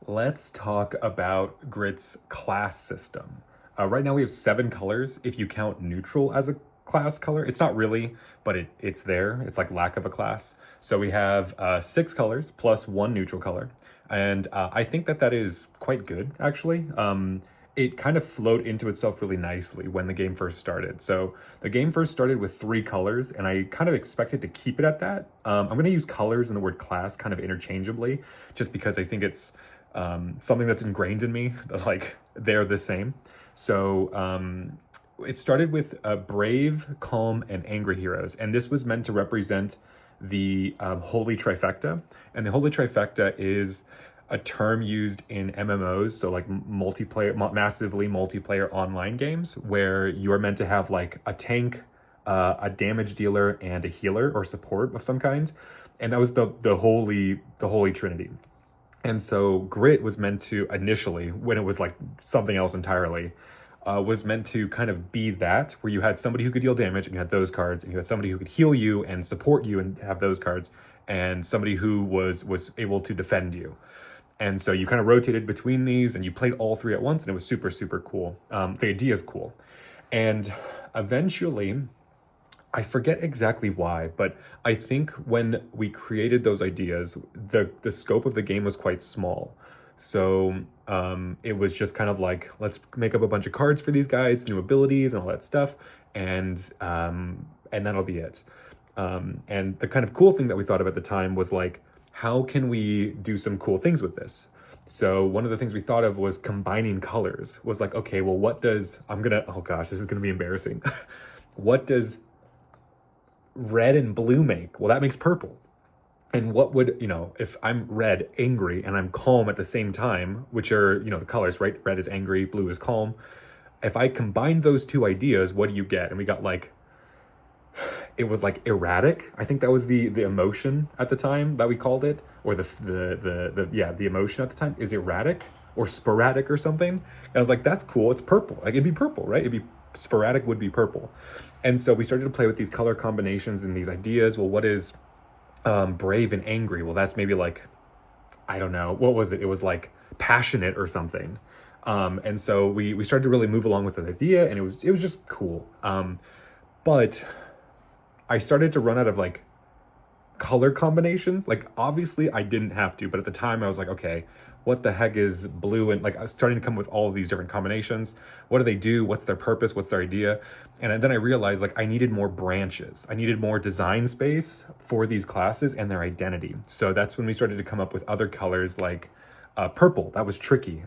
Let's talk about Grit's class system. Right now we have 7 colors if you count neutral as a class color. It's not really, but it's there. It's like lack of a class. So we have 6 colors plus 1 neutral color. And I think that is quite good, actually. It kind of flowed into itself really nicely when the game first started. So the game first started with 3 colors, and I kind of expected to keep it at that. I'm going to use colors and the word class kind of interchangeably, just because I think it's something that's ingrained in me that like they're the same. So it started with brave, calm, and angry heroes, and this was meant to represent the holy trifecta. And the holy trifecta is a term used in MMOs, so like multiplayer, massively multiplayer online games, where you are meant to have like a tank, a damage dealer, and a healer or support of some kind. And that was the holy trinity. And so Grit was meant to initially, when it was like something else entirely, was meant to kind of be that, where you had somebody who could deal damage and you had those cards, and you had somebody who could heal you and support you and have those cards, and somebody who was able to defend you. And so you kind of rotated between these and you played all 3 at once, and it was super, super cool. The idea is cool. And eventually, I forget exactly why, but I think when we created those ideas, the scope of the game was quite small. So it was just kind of like, let's make up a bunch of cards for these guys, new abilities and all that stuff, and that'll be it. And the kind of cool thing that we thought of at the time was like, how can we do some cool things with this? So one of the things we thought of was combining colors. Was like, okay, well, oh gosh, this is gonna be embarrassing. What does red and blue make? Well, that makes purple. And what would, if I'm red, angry, and I'm calm at the same time, which are, the colors, right? Red is angry, blue is calm. If I combine those 2 ideas, what do you get? And we got like, it was like erratic. I think that was the emotion at the time that we called it, or the emotion at the time is erratic or sporadic or something. And I was like, that's cool. It's purple. Like it'd be purple, right? It'd be sporadic would be purple. And so we started to play with these color combinations and these ideas. Well, what is brave and angry? Well, that's maybe like, I don't know, what was it? It was like passionate or something. And so we started to really move along with the idea, and it was just cool. But I started to run out of like color combinations. Like obviously I didn't have to, but at the time I was like, okay, what the heck is blue? And like I was starting to come up with all of these different combinations. What do they do? What's their purpose? What's their idea? And then I realized like I needed more branches. I needed more design space for these classes and their identity. So that's when we started to come up with other colors like purple. That was tricky,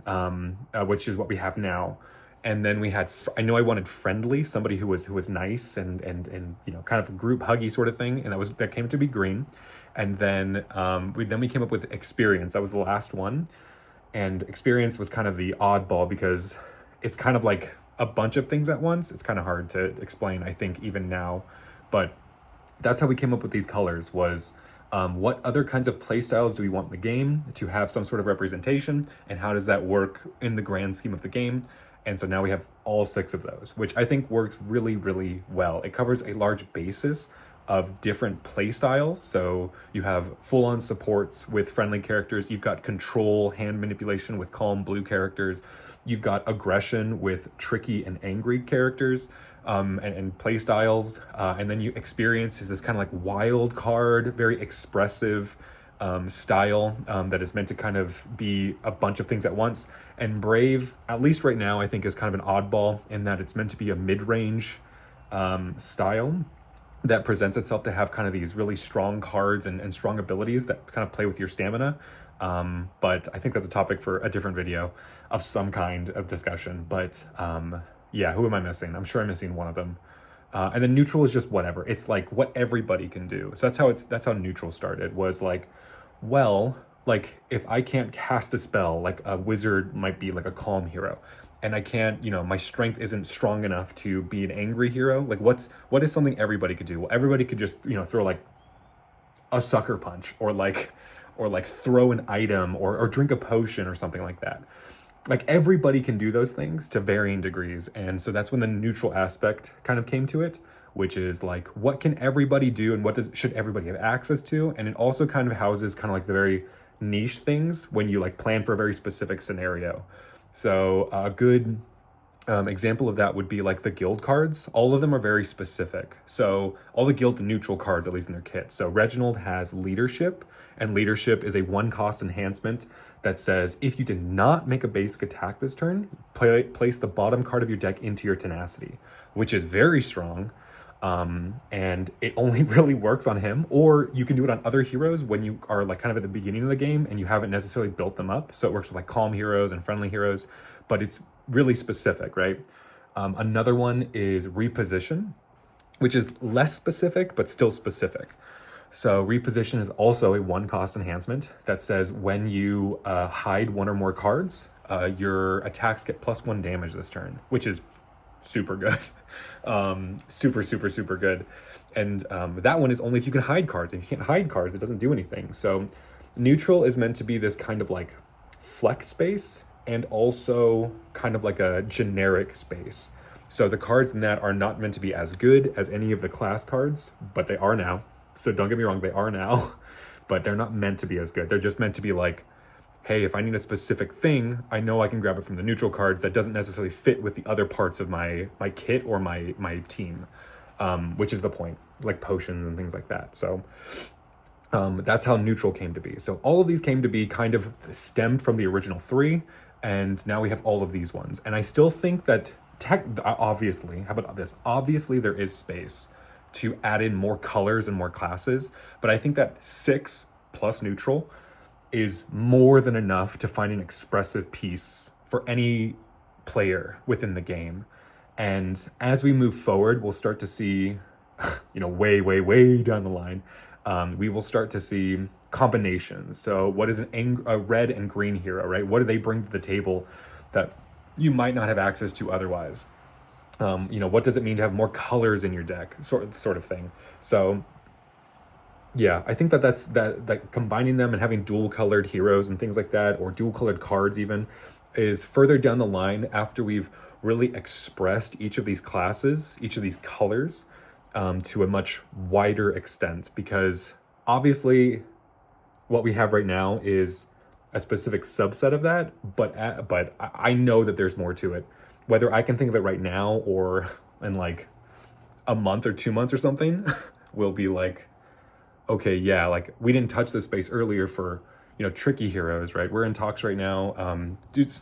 which is what we have now. And then we had, I know I wanted friendly, somebody who was nice and kind of a group huggy sort of thing, and that came to be green. And then we came up with experience. That was the last one, and experience was kind of the oddball because it's kind of like a bunch of things at once. It's kind of hard to explain, I think, even now, but that's how we came up with these colors. Was what other kinds of play styles do we want in the game to have some sort of representation, and how does that work in the grand scheme of the game? And so now we have all 6 of those, which I think works really, really well. It covers a large basis of different play styles. So you have full-on supports with friendly characters. You've got control, hand manipulation with calm blue characters. You've got aggression with tricky and angry characters, and play styles. And then you experience is this kind of like wild card, very expressive style that is meant to kind of be a bunch of things at once. And brave, at least right now, I think is kind of an oddball in that it's meant to be a mid-range style that presents itself to have kind of these really strong cards and strong abilities that kind of play with your stamina. But I think that's a topic for a different video of some kind of discussion. But yeah, who am I missing? I'm sure I'm missing one of them. And then neutral is just whatever. It's like what everybody can do. So that's how neutral started, was like, well, like if I can't cast a spell, like a wizard might be like a calm hero, and I can't, my strength isn't strong enough to be an angry hero. Like what is something everybody could do? Well, everybody could just, throw like a sucker punch, or like throw an item, or drink a potion or something like that. Like everybody can do those things to varying degrees. And so that's when the neutral aspect kind of came to it, which is like, what can everybody do, and should everybody have access to? And it also kind of houses kind of like the very niche things when you like plan for a very specific scenario. So a good example of that would be like the guild cards. All of them are very specific. So all the guild neutral cards, at least in their kit. So Reginald has leadership, and leadership is a 1-cost enhancement that says if you did not make a basic attack this turn, place the bottom card of your deck into your tenacity, which is very strong. And it only really works on him, or you can do it on other heroes when you are like kind of at the beginning of the game and you haven't necessarily built them up. So it works with like calm heroes and friendly heroes, but it's really specific, right? Another one is reposition, which is less specific, but still specific. So reposition is also a 1-cost enhancement that says when you hide one or more cards, your attacks get +1 damage this turn, which is super good. Super good. And that one is only if you can hide cards. If you can't hide cards, it doesn't do anything. So neutral is meant to be this kind of like flex space and also kind of like a generic space. So the cards in that are not meant to be as good as any of the class cards, but they are now. So don't get me wrong, they are now, but they're not meant to be as good. They're just meant to be like, hey, if I need a specific thing, I know I can grab it from the neutral cards that doesn't necessarily fit with the other parts of my kit or my team, which is the point, like potions and things like that. So that's how neutral came to be. So all of these came to be kind of stemmed from the original 3, and now we have all of these ones. And I still think that obviously, how about this? Obviously there is space to add in more colors and more classes, but I think that 6 plus neutral is more than enough to find an expressive piece for any player within the game. And as we move forward, we'll start to see, way down the line, we will start to see combinations. So what is a red and green hero, right? What do they bring to the table that you might not have access to otherwise? What does it mean to have more colors in your deck, sort of thing. So yeah, I think that combining them and having dual colored heroes and things like that, or dual colored cards even, is further down the line after we've really expressed each of these classes, each of these colors, to a much wider extent. Because obviously what we have right now is a specific subset of that, but I know that there's more to it. Whether I can think of it right now or in like a month or 2 months or something, will be like, okay, yeah, like we didn't touch this space earlier for, tricky heroes, right? We're in talks right now,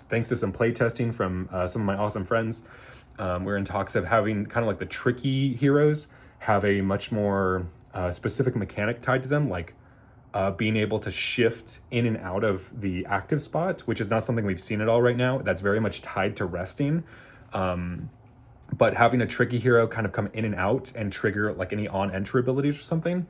thanks to some play testing from some of my awesome friends. We're in talks of having kind of like the tricky heroes have a much more specific mechanic tied to them, like being able to shift in and out of the active spot, which is not something we've seen at all right now. That's very much tied to resting. But having a tricky hero kind of come in and out and trigger like any on-entry abilities or something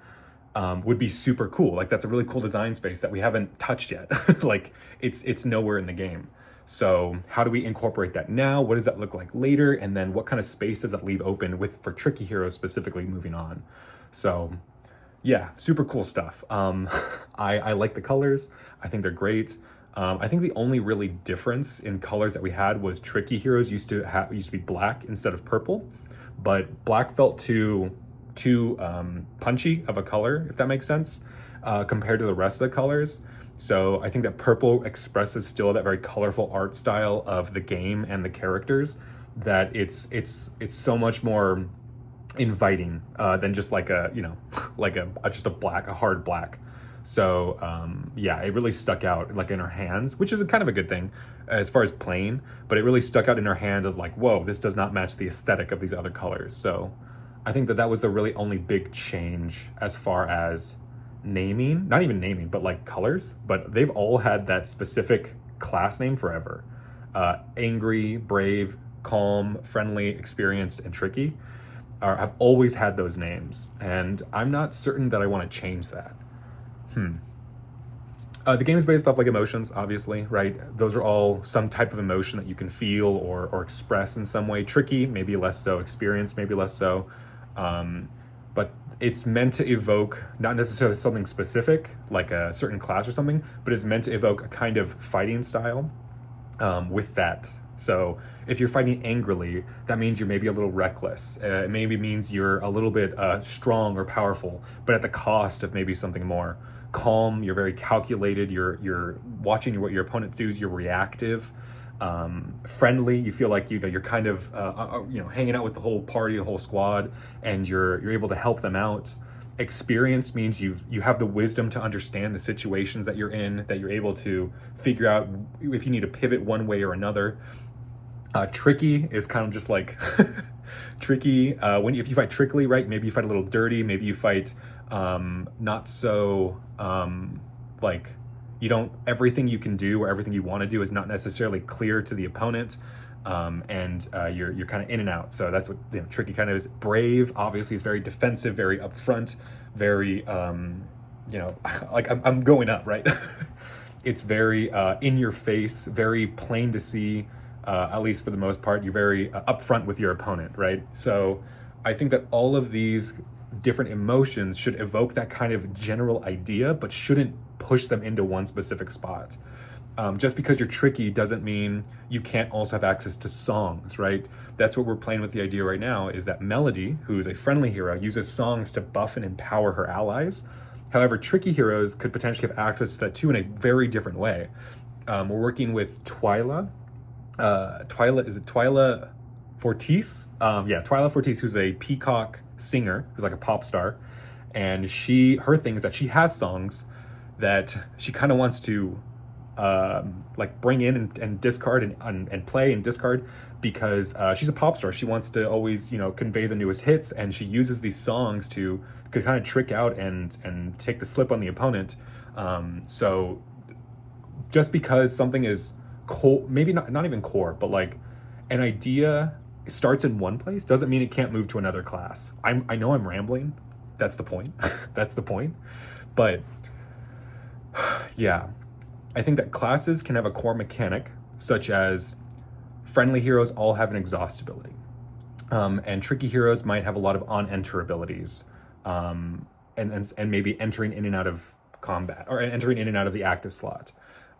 would be super cool. Like that's a really cool design space that we haven't touched yet. Like it's nowhere in the game. So how do we incorporate that now? What does that look like later? And then what kind of space does that leave open for tricky heroes specifically moving on? So yeah, super cool stuff. I like the colors. I think they're great. I think the only really difference in colors that we had was tricky heroes used to be black instead of purple, but black felt too punchy of a color, if that makes sense, compared to the rest of the colors. So I think that purple expresses still that very colorful art style of the game and the characters, that it's so much more inviting than just like a hard black. So yeah, it really stuck out like in our hands, which is kind of a good thing as far as playing, but it really stuck out in our hands as like, whoa, this does not match the aesthetic of these other colors. So I think that was the really only big change as far as naming, not even naming, but like colors. But they've all had that specific class name forever. Angry, brave, calm, friendly, experienced, and tricky have always had those names. And I'm not certain that I want to change that. The game is based off like emotions, obviously, right? Those are all some type of emotion that you can feel or express in some way. Tricky, maybe less so. Experienced, maybe less so. But it's meant to evoke not necessarily something specific, like a certain class or something, but it's meant to evoke a kind of fighting style with that. So if you're fighting angrily, that means you're maybe a little reckless. It maybe means you're a little bit strong or powerful, but at the cost of maybe something more. calm, you're very calculated, you're watching what your opponent does, you're reactive, friendly. You feel like you're kind of hanging out with the whole party, the whole squad, and you're able to help them out. Experienced means you have the wisdom to understand the situations that you're in, that you're able to figure out if you need to pivot one way or another. Tricky is kind of just like tricky. If you fight trickily, right? Maybe you fight a little dirty. Maybe you fight not so like you don't. Everything you can do or everything you want to do is not necessarily clear to the opponent, and you're kind of in and out. So that's what tricky kind of is. Brave, obviously, is very defensive, very upfront, very like I'm going up, right? It's very in your face, very plain to see. At least for the most part, you're very upfront with your opponent, right? So I think that all of these different emotions should evoke that kind of general idea, but shouldn't push them into one specific spot. Just because you're tricky doesn't mean you can't also have access to songs, right? That's what we're playing with the idea right now, is that Melody, who's a friendly hero, uses songs to buff and empower her allies. However, tricky heroes could potentially have access to that too in a very different way. We're working with Twyla. Is it Twyla Fortis? Twyla Fortis, who's a peacock singer, who's like a pop star. And her thing is that she has songs that she kind of wants to like bring in and discard and play and discard, because she's a pop star. She wants to always, convey the newest hits, and she uses these songs to kind of trick out and take the slip on the opponent. So just because something is core, maybe not even core, but like an idea starts in one place doesn't mean it can't move to another class. I know I'm rambling. That's the point. That's the point. But yeah, I think that classes can have a core mechanic, such as friendly heroes all have an exhaust ability. And tricky heroes might have a lot of on-enter abilities, and maybe entering in and out of combat, or entering in and out of the active slot.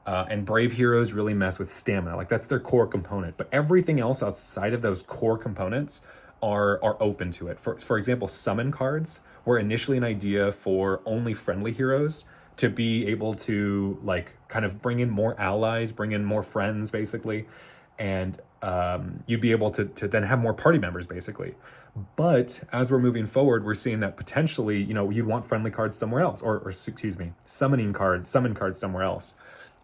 And brave heroes really mess with stamina. Like, that's their core component. But everything else outside of those core components are open to it. For example, summon cards were initially an idea for only friendly heroes to be able to, like, kind of bring in more allies, bring in more friends, basically. And you'd be able to then have more party members, basically. But as we're moving forward, we're seeing that potentially, you'd want friendly cards somewhere else, or summon cards somewhere else.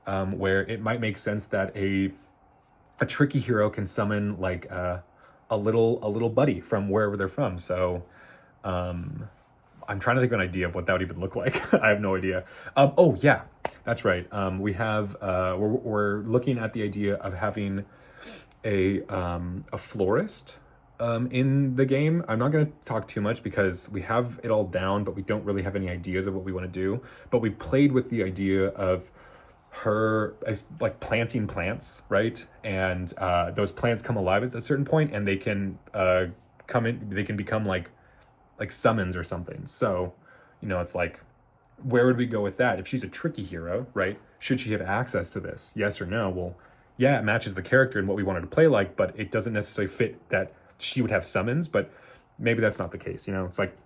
Where it might make sense that a tricky hero can summon like a little buddy from wherever they're from. So I'm trying to think of an idea of what that would even look like. I have no idea. Oh yeah, that's right. We have we're looking at the idea of having a florist in the game. I'm not going to talk too much because we have it all down, but we don't really have any ideas of what we want to do. But we've played with the idea of her as like planting plants, right? And those plants come alive at a certain point, and they can they can become like summons or something. So it's like, where would we go with that? If she's a tricky hero, right, should she have access to this? Yes or no? Well, yeah, it matches the character and what we wanted to play like, but it doesn't necessarily fit that she would have summons. But maybe that's not the case. It's like,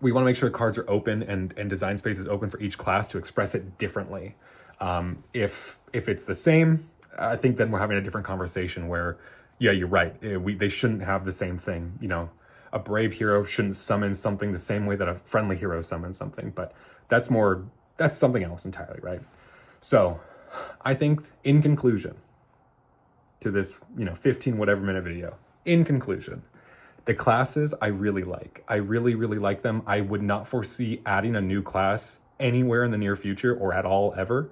we want to make sure cards are open and design space is open for each class to express it differently. If it's the same, I think then we're having a different conversation where, yeah, you're right. They shouldn't have the same thing. A brave hero shouldn't summon something the same way that a friendly hero summons something, but that's something else entirely, right? So I think, in conclusion to this, 15 whatever minute video, in conclusion, the classes I really like. I really, really like them. I would not foresee adding a new class anywhere in the near future or at all ever,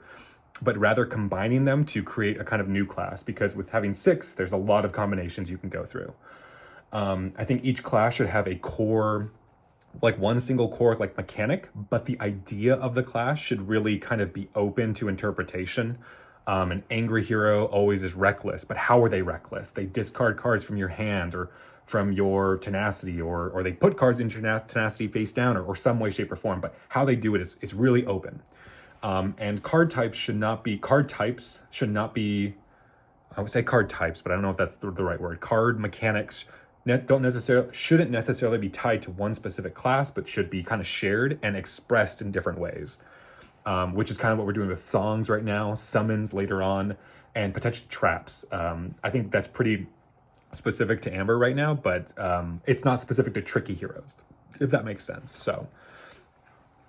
but rather combining them to create a kind of new class, because with having 6, there's a lot of combinations you can go through. I think each class should have a core, like one single core like mechanic, but the idea of the class should really kind of be open to interpretation. An angry hero always is reckless, but how are they reckless? They discard cards from your hand or from your tenacity, or they put cards into tenacity face down, or some way, shape, or form, but how they do it is really open. And card types should not be, I would say card types, but I don't know if that's the right word. Card mechanics shouldn't necessarily be tied to one specific class, but should be kind of shared and expressed in different ways. which is kind of what we're doing with songs right now, summons later on, and potentially traps. I think that's pretty specific to Amber right now, but it's not specific to tricky heroes, if that makes sense. So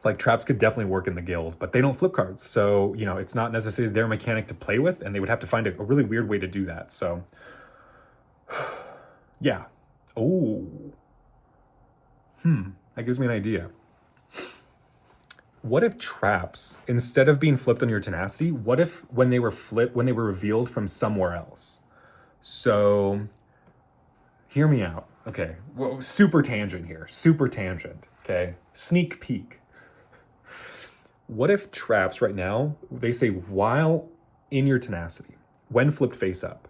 like traps could definitely work in the guild, but they don't flip cards. So, you know, it's not necessarily their mechanic to play with, and they would have to find a really weird way to do that. So yeah. Oh, that gives me an idea. What if traps, instead of being flipped on your tenacity, what if when they were revealed from somewhere else? So hear me out. Okay. Well, super tangent here. Super tangent. Okay. Sneak peek. What if traps right now, they say while in your tenacity, when flipped face up,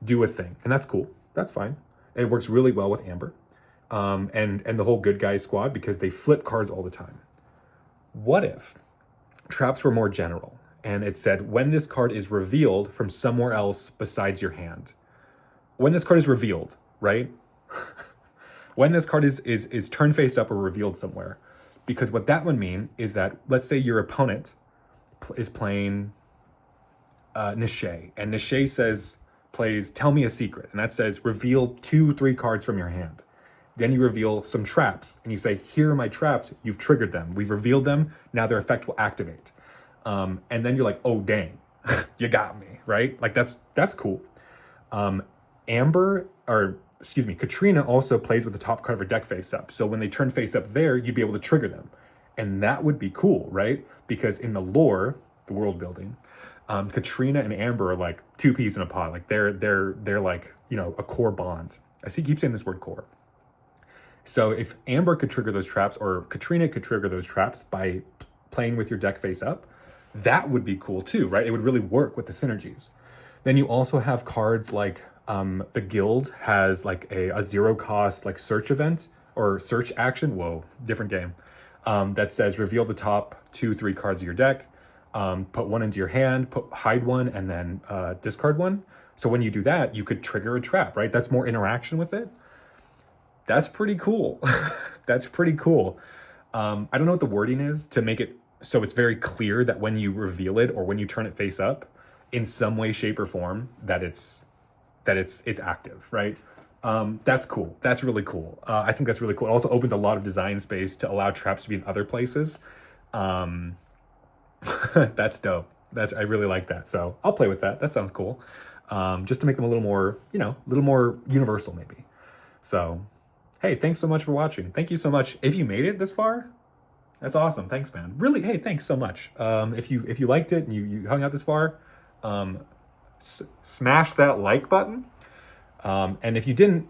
do a thing. And that's cool. That's fine. It works really well with Amber and the whole good guy squad because they flip cards all the time. What if traps were more general and it said when this card is revealed from somewhere else besides your hand? When this card is revealed, right? When this card is turned face up or revealed somewhere. Because what that would mean is that, let's say your opponent is playing Nishay, and Nishay plays Tell Me a Secret, and that says reveal 2-3 cards from your hand. Then you reveal some traps, and you say, here are my traps, you've triggered them. We've revealed them, now their effect will activate. And then you're like, oh dang, you got me, right? Like that's cool. Katrina also plays with the top card of her deck face up. So when they turn face up there, you'd be able to trigger them. And that would be cool, right? Because in the lore, the world building, Katrina and Amber are like two peas in a pod. Like they're like, you know, a core bond. Keep saying this word core. So if Amber could trigger those traps or Katrina could trigger those traps by playing with your deck face up, that would be cool too, right? It would really work with the synergies. Then you also have cards like the guild has like a 0 cost like search event or search action. Whoa, different game. That says reveal the top 2-3 cards of your deck, put one into your hand, hide one, and then discard one. So when you do that, you could trigger a trap, right? That's more interaction with it. That's pretty cool. That's pretty cool. I don't know what the wording is to make it so it's very clear that when you reveal it or when you turn it face up, in some way, shape, or form, that it's active, right? That's cool. That's really cool. I think that's really cool. It also opens a lot of design space to allow traps to be in other places. That's dope. I really like that. So I'll play with that. That sounds cool. Just to make them a little more, you know, a little more universal maybe. So, hey, thanks so much for watching. Thank you so much. If you made it this far, that's awesome. Thanks, man. Really, hey, thanks so much. If you liked it and you hung out this far, smash that like button. And if you didn't,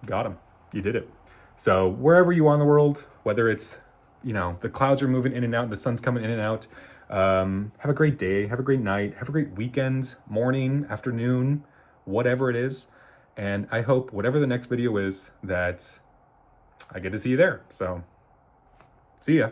got him. You did it. So wherever you are in the world, whether it's, you know, the clouds are moving in and out, and the sun's coming in and out, have a great day, have a great night, have a great weekend, morning, afternoon, whatever it is. And I hope whatever the next video is that I get to see you there. So see ya.